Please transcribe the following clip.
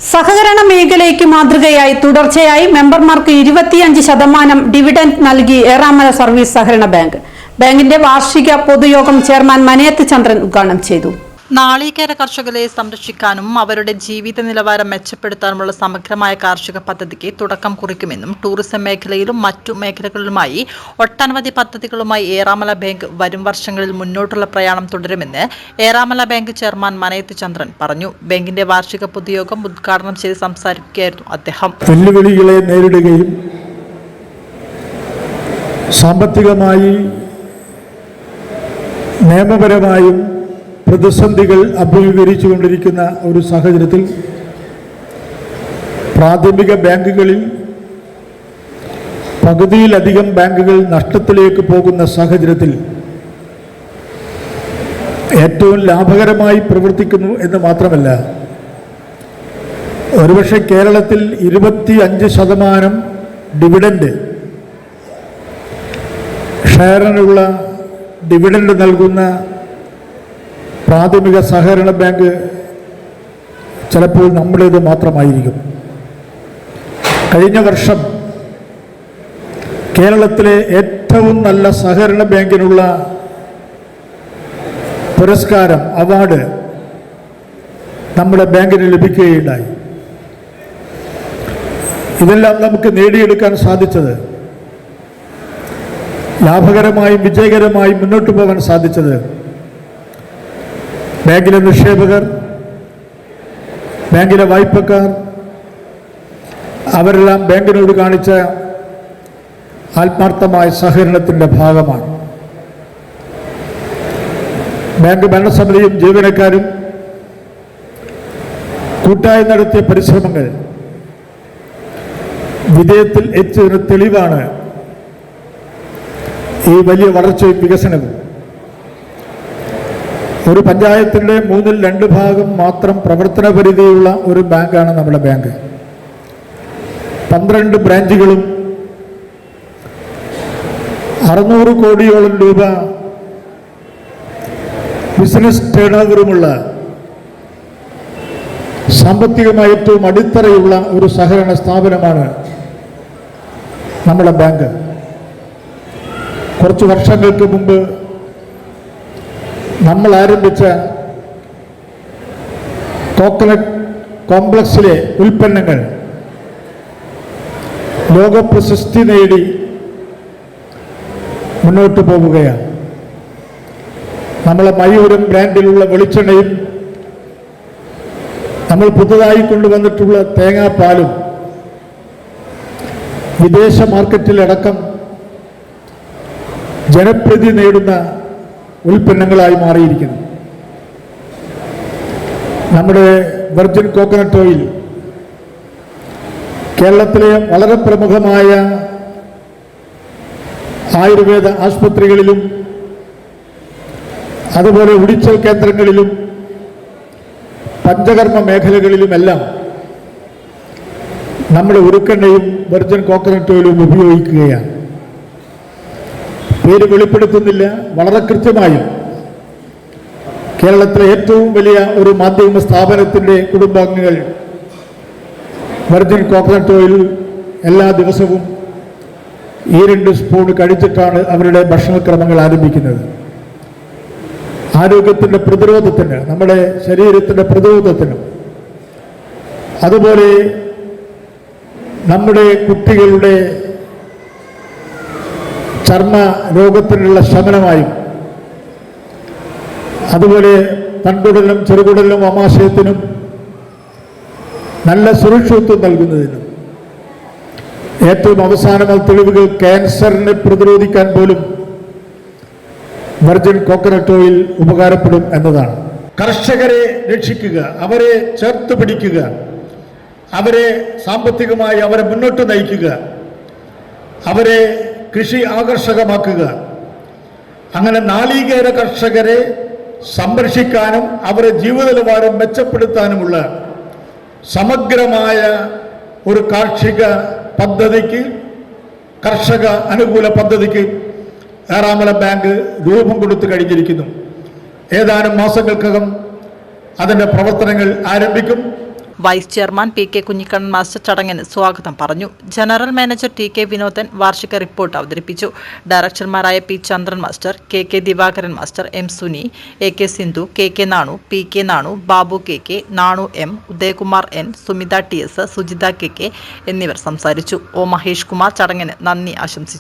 സഹകരണ മേഖലയ്ക്ക് മാതൃകയായി തുടർച്ചയായി മെമ്പർമാർക്ക് 25% ഡിവിഡന്റ് നൽകി ഏറാമല സർവീസ് സഹകരണ ബാങ്ക്. ബാങ്കിന്റെ വാർഷിക പൊതുയോഗം ചെയർമാൻ മനയത്ത് ചന്ദ്രൻ ഉദ്ഘാടനം ചെയ്തു. നാളികേര കർഷകരെ സംരക്ഷിക്കാനും അവരുടെ ജീവിത നിലവാരം മെച്ചപ്പെടുത്താനുമുള്ള സമഗ്രമായ കാർഷിക പദ്ധതിക്ക് തുടക്കം കുറിക്കുമെന്നും ടൂറിസം മേഖലയിലും മറ്റു മേഖലകളിലുമായി ഒട്ടനവധി പദ്ധതികളുമായി ഏറാമല ബാങ്ക് വരും വർഷങ്ങളിൽ മുന്നോട്ടുള്ള പ്രയാണം തുടരുമെന്ന് ഏറാമല ബാങ്ക് ചെയർമാൻ മനയത്ത് ചന്ദ്രൻ പറഞ്ഞു. ബാങ്കിന്റെ വാർഷിക പൊതുയോഗം ഉദ്ഘാടനം ചെയ്ത് സംസാരിക്കുകയായിരുന്നു അദ്ദേഹം. വെല്ലുവിളികളെ നേരിടുകയും സാമ്പത്തികമായി നിയമപരമായും പ്രതിസന്ധികൾ അഭിമുഖീകരിച്ചുകൊണ്ടിരിക്കുന്ന ഒരു സാഹചര്യത്തിൽ പ്രാഥമിക ബാങ്കുകളിൽ പകുതിയിലധികം ബാങ്കുകൾ നഷ്ടത്തിലേക്ക് പോകുന്ന സാഹചര്യത്തിൽ ഏറ്റവും ലാഭകരമായി പ്രവർത്തിക്കുന്നു എന്ന് മാത്രമല്ല, ഒരുപക്ഷെ കേരളത്തിൽ 25% ഡിവിഡൻഡ് ഷെയറിനുള്ള ഡിവിഡൻഡ് നൽകുന്ന പ്രാഥമിക സഹകരണ ബാങ്ക് ചിലപ്പോൾ നമ്മുടേത് മാത്രമായിരിക്കും. കഴിഞ്ഞ വർഷം കേരളത്തിലെ ഏറ്റവും നല്ല സഹകരണ ബാങ്കിനുള്ള പുരസ്കാരം, അവാർഡ് നമ്മുടെ ബാങ്കിന് ലഭിക്കുകയുണ്ടായി. ഇതെല്ലാം നമുക്ക് നേടിയെടുക്കാൻ സാധിച്ചത്, ലാഭകരമായും വിജയകരമായും മുന്നോട്ട് പോകാൻ സാധിച്ചത് ബാങ്കിലെ നിക്ഷേപകർ, ബാങ്കിലെ വായ്പക്കാർ, അവരെല്ലാം ബാങ്കിനോട് കാണിച്ച ആത്മാർത്ഥമായ സഹകരണത്തിൻ്റെ ഭാഗമാണ്. ബാങ്ക് ഭരണസമിതിയും ജീവനക്കാരും കൂട്ടായി നടത്തിയ പരിശ്രമങ്ങൾ വിജയത്തിൽ എത്തിയതിന് തെളിവാണ് ഈ വലിയ വളർച്ചയും വികസനവും. ഒരു പഞ്ചായത്തിൻ്റെ 2/3 മാത്രം പ്രവർത്തന പരിധിയുള്ള ഒരു ബാങ്കാണ് നമ്മുടെ ബാങ്ക്. 12 ബ്രാഞ്ചുകളും 600 കോടിയോളം രൂപ ബിസിനസ് ടേൺ ഓവറുമുള്ള സാമ്പത്തികമായി ഏറ്റവും അടിത്തറയുള്ള ഒരു സഹകരണ സ്ഥാപനമാണ് നമ്മുടെ ബാങ്ക്. കുറച്ച് വർഷങ്ങൾക്ക് മുമ്പ് നമ്മൾ ആരംഭിച്ച കോക്കനട്ട് കോംപ്ലക്സിലെ ഉൽപ്പന്നങ്ങൾ ലോക പ്രശസ്തി നേടി മുന്നോട്ട് പോവുകയാണ്. നമ്മളെ മയൂരം ബ്രാൻഡിലുള്ള വെളിച്ചെണ്ണയും നമ്മൾ പുതുതായി കൊണ്ടുവന്നിട്ടുള്ള തേങ്ങാപ്പാലും വിദേശ മാർക്കറ്റിലടക്കം ജനപ്രീതി നേടുന്ന ഉൽപ്പന്നങ്ങളായി മാറിയിരിക്കുന്നു. നമ്മുടെ വെർജിൻ കോക്കനട്ട് ഓയിൽ കേരളത്തിലെ വളരെ പ്രമുഖമായ ആയുർവേദ ആശുപത്രികളിലും അതുപോലെ ഉടിച്ചൽ കേന്ദ്രങ്ങളിലും പഞ്ചകർമ്മ മേഖലകളിലുമെല്ലാം നമ്മുടെ ഉരുക്കെണ്ണയും വെർജിൻ കോക്കനട്ട് ഓയിലും ഉപയോഗിക്കുകയാണ്. പേര് വെളിപ്പെടുത്തുന്നില്ല. വളരെ കൃത്യമായും കേരളത്തിലെ ഏറ്റവും വലിയ ഒരു മാധ്യമ സ്ഥാപനത്തിൻ്റെ കുടുംബാംഗങ്ങൾ വെർജിൻ കോക്കനട്ട് ഓയിൽ എല്ലാ ദിവസവും 2 സ്പൂൺ കഴിച്ചിട്ടാണ് അവരുടെ ഭക്ഷണക്രമങ്ങൾ ആരംഭിക്കുന്നത്. ആരോഗ്യത്തിൻ്റെ പ്രതിരോധത്തിന്, നമ്മുടെ ശരീരത്തിൻ്റെ പ്രതിരോധത്തിനും, അതുപോലെ നമ്മുടെ കുട്ടികളുടെ ചർമ്മ രോഗത്തിനുള്ള ശമനമായും, അതുപോലെ തൻകുടലിനും ചെറുകുടലിനും ആമാശയത്തിനും നല്ല സുരക്ഷിതത്വം നൽകുന്നതിനും, ഏറ്റവും അവസാനമായ തെളിവുകൾ ക്യാൻസറിനെ പ്രതിരോധിക്കാൻ പോലും വെർജിൻ കോക്കനട്ട് ഓയിൽ ഉപകാരപ്പെടും എന്നതാണ്. കർഷകരെ രക്ഷിക്കുക, അവരെ ചേർത്ത് പിടിക്കുക, അവരെ സാമ്പത്തികമായി അവരെ മുന്നോട്ട് നയിക്കുക, അവരെ കൃഷി ആകർഷകമാക്കുക, അങ്ങനെ നാളികേര കർഷകരെ സംരക്ഷിക്കാനും അവരുടെ ജീവിത നിലവാരം മെച്ചപ്പെടുത്താനുമുള്ള സമഗ്രമായ ഒരു കാർഷിക പദ്ധതിക്ക്, കർഷക അനുകൂല പദ്ധതിക്ക് ഏറാമല ബാങ്ക് രൂപം കൊടുത്തു കഴിഞ്ഞിരിക്കുന്നു. ഏതാനും മാസങ്ങൾക്കകം അതിൻ്റെ പ്രവർത്തനങ്ങൾ ആരംഭിക്കും. Vice chairman P K Kunhikannan master ചടങ്ങിന് സ്വാഗതം പറഞ്ഞു. General manager T K Vinodan വാർഷിക റിപ്പോർട്ട് അവതരിപ്പിച്ചു. ഡയറക്ടർമാരായ P Chandran master, K K Divakaran master, M Suni, A K Sindhu, K K Nanu, P K Nanu, Babu K K, Nanu M, Udayakumar N, Sumitha T S, Sujitha K K എന്നിവർ സംസാരിച്ചു. ഒ മഹേഷ് കുമാർ ചടങ്ങിന് നന്ദി ആശംസിച്ചു.